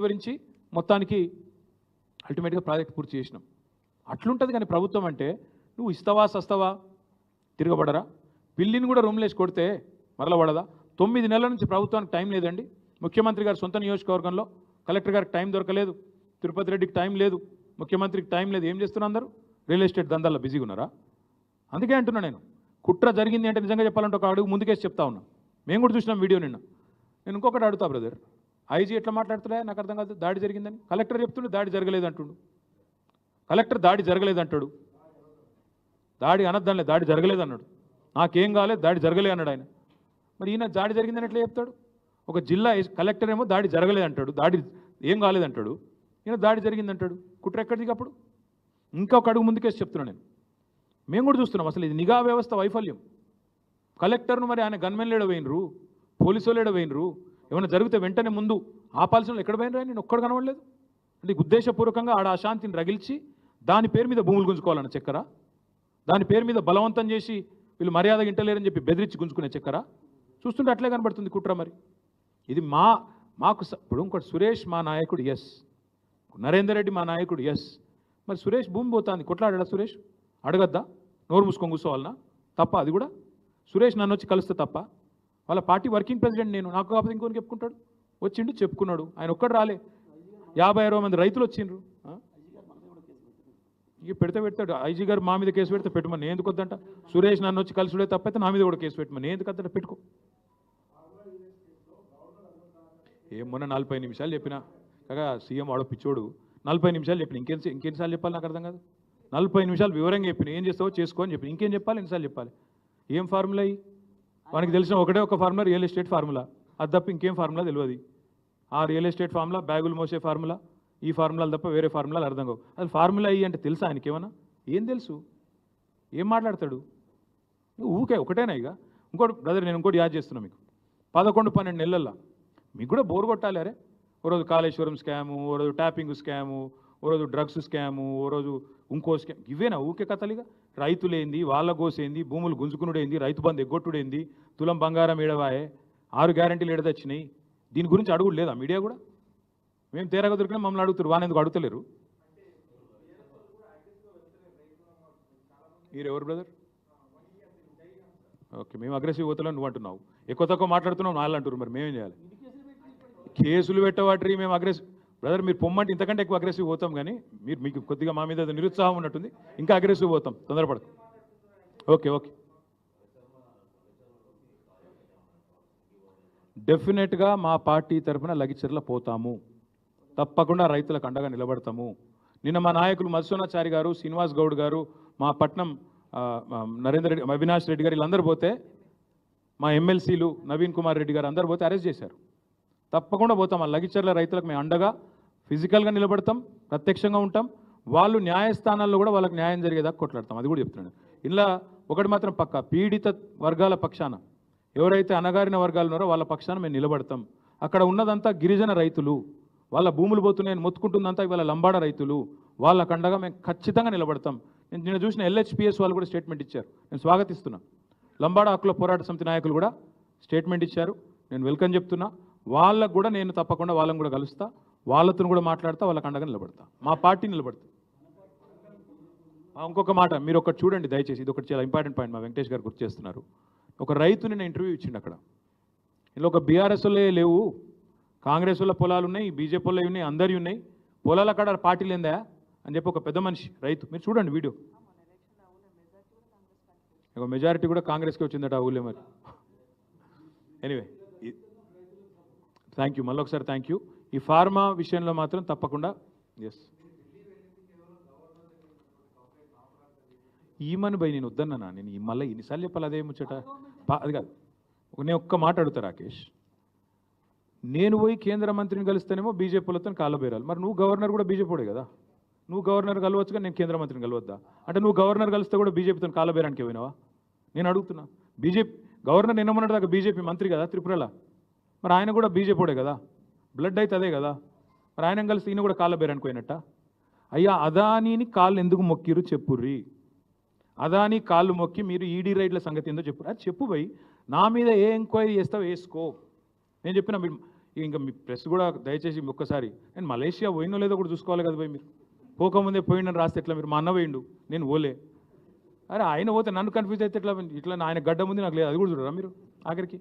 వివరించి మొత్తానికి అల్టిమేట్గా ప్రాజెక్ట్ పూర్తి చేసినాం. అట్లుంటుంది. కానీ ప్రభుత్వం అంటే నువ్వు ఇస్తావా సస్తావా తిరగబడరా? పిల్లిని కూడా రూమ్లేసి కొడితే మరల పడదా? 9 నెలల నుంచి ప్రభుత్వానికి టైం లేదండి. ముఖ్యమంత్రి గారు సొంత నియోజకవర్గంలో కలెక్టర్ గారికి టైం దొరకలేదు, తిరుపతి రెడ్డికి టైం లేదు, ముఖ్యమంత్రికి టైం లేదు. ఏం చేస్తున్నారు? అందరూ రియల్ ఎస్టేట్ దందాల్లో బిజీగా ఉన్నారా? అందుకే అంటున్నా నేను, కుట్ర జరిగింది అంటే నిజంగా చెప్పాలంటే ఒక అడుగు ముందుకేసి చెప్తా ఉన్నా. మేము కూడా చూసినాం వీడియో నిన్న. నేను ఇంకొకటి అడుగుతా బ్రదర్, ఐజీ ఎట్లా మాట్లాడుతున్నా నాకు అర్థం కాదు. దాడి జరిగిందని కలెక్టర్ చెప్తుండే, దాడి జరగలేదు అంటుండు. కలెక్టర్ దాడి జరగలేదు అంటాడు, దాడి అనద్దానిలే, దాడి జరగలేదు అన్నాడు. నాకేం కాలేదు, దాడి జరగలేదు అన్నాడు ఆయన. మరి ఈయన దాడి జరిగిందని ఎట్లా చెప్తాడు? ఒక జిల్లా కలెక్టర్ ఏమో దాడి జరగలేదు అంటాడు, దాడి ఏం కాలేదంటాడు. ఈయన దాడి జరిగిందంటాడు. కుట్ర ఎక్కడిది అప్పుడు? ఇంకొక అడుగు ముందుకేసి చెప్తున్నా నేను. మేము కూడా చూస్తున్నాం అసలు ఇది నిఘా వ్యవస్థ వైఫల్యం. కలెక్టర్ను మరి ఆయన గన్మెన్లు ఎడవేయినరు, పోలీసు వాళ్ళు ఎడవేయినరు. ఏమైనా జరిగితే వెంటనే ముందు ఆపాల్సిన ఎక్కడ పోయినరా? నేను ఒక్కడు కనబడలేదు. అంటే ఉద్దేశపూర్వకంగా ఆడ అశాంతిని రగిల్చి దాని పేరు మీద భూములు గుంజుకోవాలన్న చక్కర, దాని పేరు మీద బలవంతం చేసి వీళ్ళు మర్యాద ఇంటలేరని చెప్పి బెదిరించి గుంజుకునే చక్కర చూస్తుంటే అట్లే కనబడుతుంది కుట్ర. మరి ఇది మాకు ఇప్పుడు ఇంకోటి సురేష్ మా నాయకుడు, ఎస్. నరేందర్ రెడ్డి మా నాయకుడు, ఎస్. మరి సురేష్ భూమి పోతుంది, కొట్లాడా సురేష్? అడగద్దా? నోరు మూసుకొని కూర్చోవాలన్నా? తప్ప అది కూడా? సురేష్ నన్ను వచ్చి కలిస్తే తప్ప? వాళ్ళ పార్టీ వర్కింగ్ ప్రెసిడెంట్ నేను, నాకు కాకపోతే ఇంకోని చెప్పుకుంటాడు. వచ్చిండు చెప్పుకున్నాడు, ఆయన ఒక్కడు రాలే. 50-60 మంది రైతులు వచ్చిండ్రు. ఇక పెడతాడు ఐజీ గారు, మా మీద కేసు పెడితే పెట్టమని. నేను ఎందుకు వద్దంట? సురేష్ నన్ను వచ్చి కలిసిడే తప్పైతే నా మీద కూడా కేసు పెట్టమని. నేను ఎందుకు వద్దంట? పెట్టుకో. మొన్న 40 నిమిషాలు చెప్పిన కాగా సీఎం వాడు పిచ్చోడు. 40 నిమిషాలు చెప్పిన, ఇంకెన్నిసార్లు చెప్పాలి నాకు అర్థం కాదు. 40 నిమిషాలు వివరంగా చెప్పిన, ఏం చేస్తావో చేసుకో అని చెప్పి. ఇంకేం చెప్పాలి? ఎన్నిసార్లు చెప్పాలి? ఏం ఫార్ములా అయ్యి? మనకి తెలిసిన ఒకటే ఒక ఫార్ములా, రియల్ ఎస్టేట్ ఫార్ములా. అది తప్ప ఇంకేం ఫార్ములా తెలియదు. ఆ రియల్ ఎస్టేట్ ఫార్ములా, బ్యాగులు మోసే ఫార్ములా, ఈ ఫార్ములాలు తప్ప వేరే ఫార్ములాలు అర్థం కావు. అసలు ఫార్ములా అయ్యి అంటే తెలుసా ఆయనకి? ఏమన్నా ఏం తెలుసు? ఏం మాట్లాడతాడు? ఊకే ఒకటేనా? ఇక ఇంకోటి బ్రదర్, నేను ఇంకోటి యాద్ చేస్తున్నా మీకు. 11-12 నెలల్లో మీకు కూడా బోర్ కొట్టాలి. అరే ఓ రోజు కాళేశ్వరం స్కాము, ఓ రోజు ట్యాపింగ్ స్కాము, ఓ రోజు డ్రగ్స్ స్కాము, ఓ రోజు ఇంకో స్కామ్. ఇవేనా ఊకే కథలిగా? రైతులేంది, వాళ్ళ గోసేంది, భూములు గుంజుకునుడేంది, రైతు బంధు ఎగ్గొట్టుడేంది, తులం బంగారం ఏడవాయే, 6 గ్యారంటీలు ఏడదొచ్చినాయి. దీని గురించి అడుగుడు లేదా మీడియా కూడా? మేము తేరగా దొరికినా మమ్మల్ని అడుగుతారు, వాని ఎందుకు అడుగుతలేరు? మీరు ఎవరు బ్రదర్? ఓకే, మేము అగ్రెసివ్ పోతలేం నువ్వు అంటున్నావు. ఎక్కువ తక్కువ మాట్లాడుతున్నావు నాళ్ళు అంటారు. మరి మేమేం చేయాలి? కేసులు పెట్టవాటి మేము అగ్రెసివ్ బ్రదర్. మీరు పొమ్మంటే ఇంతకంటే ఎక్కువ అగ్రెసివ్ పోతాం. కానీ మీకు కొద్దిగా మా మీద నిరుత్సాహం ఉన్నట్టుంది, ఇంకా అగ్రెసివ్ పోతాం. తొందరపడదు. ఓకే డెఫినెట్గా మా పార్టీ తరఫున లగిచెర్ల పోతాము, తప్పకుండా రైతులకు అండగా నిలబడతాము. నిన్న మా నాయకులు మధుసూనాచారి గారు, శ్రీనివాస్ గౌడ్ గారు, మా పట్నం నరేందర్ రెడ్డి, అవినాష్ రెడ్డి గారు, వీళ్ళందరూ పోతే, మా ఎమ్మెల్సీలు నవీన్ కుమార్ రెడ్డి గారు అందరూ పోతే అరెస్ట్ చేశారు. తప్పకుండా పోతాం. ఆ లగిచెర్ల రైతులకు మేము అండగా ఫిజికల్గా నిలబడతాం, ప్రత్యక్షంగా ఉంటాం. వాళ్ళు న్యాయస్థానాల్లో కూడా వాళ్ళకి న్యాయం జరిగేదాకా కొట్లాడతాం. అది కూడా చెప్తున్నాను. ఇలా ఒకటి మాత్రం పక్క, పీడిత వర్గాల పక్షాన, ఎవరైతే అణగారిన వర్గాలు ఉన్నారో వాళ్ళ పక్షాన మేము నిలబడతాం. అక్కడ ఉన్నదంతా గిరిజన రైతులు, వాళ్ళ భూములు పోతున్నాయని మొత్తుకుంటుందంతా ఇవాళ లంబాడ రైతులు. వాళ్ళ కండగా మేము ఖచ్చితంగా నిలబడతాం. నేను చూసిన LHPS వాళ్ళు కూడా స్టేట్మెంట్ ఇచ్చారు, నేను స్వాగతిస్తున్నా. లంబాడ హక్కుల పోరాట సమితి నాయకులు కూడా స్టేట్మెంట్ ఇచ్చారు, నేను వెల్కమ్ చెప్తున్నా. వాళ్ళకు కూడా నేను తప్పకుండా వాళ్ళని కూడా కలుస్తా, వాళ్ళతో కూడా మాట్లాడతా, వాళ్ళ కండగా నిలబడతా, మా పార్టీ నిలబడతా. ఇంకొక మాట మీరు ఒకటి చూడండి దయచేసి, ఇది ఒకటి చాలా ఇంపార్టెంట్ పాయింట్ మా వెంకటేష్ గారు గుర్తు చేస్తున్నారు. ఒక రైతుని నేను ఇంటర్వ్యూ ఇచ్చిండు అక్కడ. ఇలా ఒక BRS వాళ్ళే లేవు, కాంగ్రెస్ వాళ్ళ పొలాలు ఉన్నాయి, బీజేపీ వాళ్ళవి ఉన్నాయి, అందరి ఉన్నాయి, పొలాల కాడ పార్టీలు ఏందా అని చెప్పి ఒక పెద్ద మనిషి రైతు. మీరు చూడండి వీడియో. ఒక మెజారిటీ కూడా కాంగ్రెస్కి వచ్చిందట ఆ ఊళ్ళో. మరి ఎనీవే థ్యాంక్ యూ, మళ్ళీ ఒకసారి థ్యాంక్ యూ. ఈ ఫార్మా విషయంలో మాత్రం తప్పకుండా ఎస్. ఈమని భయ్ నేను వద్దన్నా, నేను మళ్ళీ ఇన్నిసార్లు చెప్పాలి అదే ముచ్చట. అది కాదు, నేను ఒక్క మాట అడుగుతా రాకేష్. నేను పోయి కేంద్ర మంత్రిని కలుస్తానేమో బీజేపీలతో కాళ్ళబేరాలి. మరి నువ్వు గవర్నర్ కూడా బీజేపీడే కదా, నువ్వు గవర్నర్ కలవచ్చుగా, నేను కేంద్ర మంత్రిని కలవద్దా? అంటే నువ్వు గవర్నర్ కలిస్తే కూడా బీజేపీతో కాళ్ళబేరానికి పోయినావా? నేను అడుగుతున్నా. గవర్నర్ నిన్నమన్నట్టు దాకా బీజేపీ మంత్రి కదా త్రిపురలో, మరి ఆయన కూడా బీజేపీడే కదా, బ్లడ్ అయితే అదే కదా. మరి ఆయన కలిసి ఈయన కూడా కాళ్ళబేరానికి పోయినట్ట? అయ్యా అదానీని కాళ్ళు ఎందుకు మొక్కిరు చెప్పుర్రి. అదానీ కాళ్ళు మొక్కి మీరు ఈడీ రైడ్ల సంగతి ఏందో చెప్పు. అది చెప్పు భయ్, నా మీద ఏ ఎంక్వైరీ చేస్తావు వేసుకో. నేను చెప్పిన ఇంకా మీ ప్రెస్ కూడా దయచేసి ఒక్కసారి నేను మలేషియా పోయినో లేదో కూడా చూసుకోవాలి కదా పోయి మీరు పోకముందే పోయిండని రాస్తే ఎట్లా మీరు మా అన్న పోయిండు నేను పోలే అరే ఆయన పోతే నన్ను కన్ఫ్యూజ్ అయితే ఎట్లా ఇట్లా ఆయన గడ్డ ముందు నాకు లేదు అది కూడా చూడరా మీరు ఆఖరికి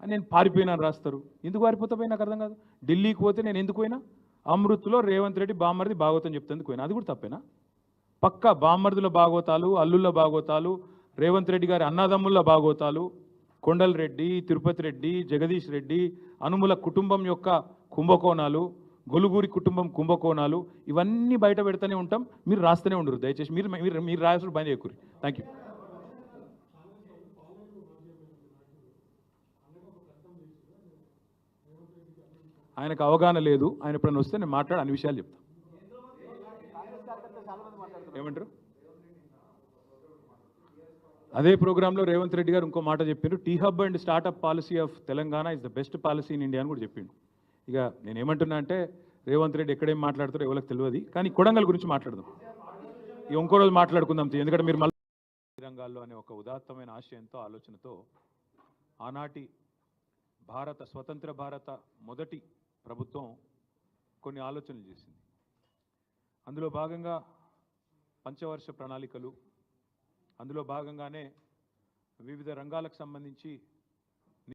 నేను పారిపోయినాను రాస్తారు ఎందుకు పారిపోతే పోయి నాకు అర్థం కాదు ఢిల్లీకి పోతే నేను ఎందుకు పోయినా అమృత్లో రేవంత్ రెడ్డి బామ్మర్ది భాగవతం చెప్తేందుకు పోయినా అది కూడా తప్పేనా పక్కా బామ్మర్దుల భాగవతాలు అల్లుళ్ళ భాగవతాలు రేవంత్ రెడ్డి గారి అన్నదమ్ముల భాగవతాలు కొండల్ రెడ్డి తిరుపతి రెడ్డి జగదీష్ రెడ్డి అనుముల కుటుంబం యొక్క కుంభకోణాలు గొలుగూరి కుటుంబం కుంభకోణాలు ఇవన్నీ బయట పెడతానే ఉంటాం మీరు రాస్తూనే ఉండరు దయచేసి మీరు మీరు మీరు రాసుడు బంద్ చేయకూరి థ్యాంక్ యూ ఆయనకు అవగాహన లేదు ఆయన ఎప్పుడైనా వస్తే నేను మాట్లాడి అన్ని విషయాలు చెప్తాను ఏమంటారు అదే ప్రోగ్రాంలో రేవంత్ రెడ్డి గారు ఇంకో మాట చెప్పిండ్రు T hub and startup policy of Telangana is the best policy in India అని కూడా చెప్పిండు ఇక నేను ఏమంటున్నా అంటే రేవంత్ రెడ్డి ఎక్కడేం మాట్లాడతారో ఎవరికి తెలియదు కానీ కొడంగల్ గురించి మాట్లాడదాం ఈ ఇంకో రోజు మాట్లాడుకుందాం ఎందుకంటే మీరు మళ్ళీ రంగాల్లో అనే ఒక ఉదాత్తమైన ఆశయంతో ఆలోచనతో ఆనాటి స్వతంత్ర భారత మొదటి ప్రభుత్వం కొన్ని ఆలోచనలు చేసింది అందులో భాగంగా పంచవర్ష ప్రణాళికలు అందులో భాగంగానే వివిధ రంగాలకు సంబంధించి